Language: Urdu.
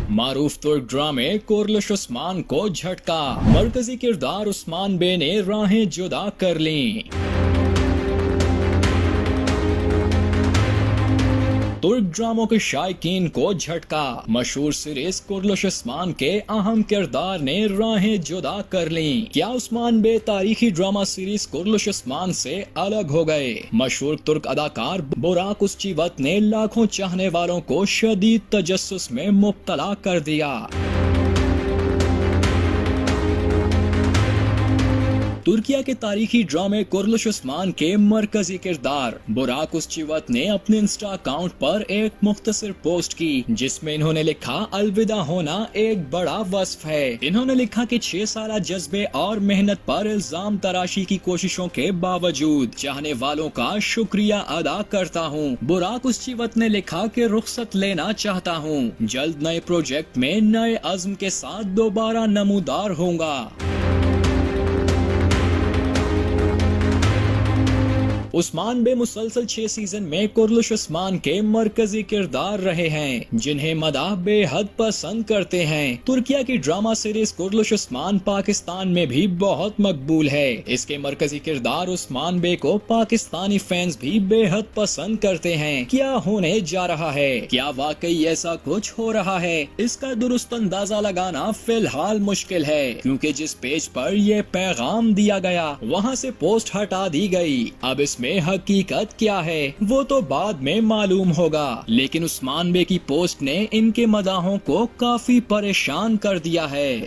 معروف ترک ڈرامے کورلش عثمان کو جھٹکا، مرکزی کردار عثمان بے نے راہیں جدا کر لیں۔ ترک ڈراموں کے شائقین کو جھٹکا، مشہور سیریز کورلش عثمان کے اہم کردار نے راہیں جدا کر لیں۔ کیا عثمان بے تاریخی ڈرامہ سیریز کورلش عثمان سے الگ ہو گئے؟ مشہور ترک اداکار براک ازچیوت نے لاکھوں چاہنے والوں کو شدید تجسس میں مبتلا کر دیا۔ ترکیہ کے تاریخی ڈرامے کورلش عثمان کے مرکزی کردار براک ازچیوت نے اپنے انسٹا اکاؤنٹ پر ایک مختصر پوسٹ کی، جس میں انہوں نے لکھا، الوداع ہونا ایک بڑا وصف ہے۔ انہوں نے لکھا کہ 6 سالہ جذبے اور محنت پر الزام تراشی کی کوششوں کے باوجود چاہنے والوں کا شکریہ ادا کرتا ہوں۔ براک ازچیوت نے لکھا کہ رخصت لینا چاہتا ہوں، جلد نئے پروجیکٹ میں نئے عزم کے ساتھ دوبارہ نمودار ہوں گا۔ عثمان بے مسلسل 6 سیزن میں کورلش عثمان کے مرکزی کردار رہے ہیں، جنہیں مداح بے حد پسند کرتے ہیں۔ ترکیہ کی ڈرامہ سیریز کورلش عثمان پاکستان میں بھی بہت مقبول ہے۔ اس کے مرکزی کردار عثمان بے کو پاکستانی فینز بھی بے حد پسند کرتے ہیں۔ کیا ہونے جا رہا ہے؟ کیا واقعی ایسا کچھ ہو رہا ہے؟ اس کا درست اندازہ لگانا فی الحال مشکل ہے، کیونکہ جس پیج پر یہ پیغام دیا گیا وہاں سے پوسٹ ہٹا دی گئی۔ اب اس میں حقیقت کیا ہے وہ تو بعد میں معلوم ہوگا، لیکن عثمان بے کی پوسٹ نے ان کے مداحوں کو کافی پریشان کر دیا ہے۔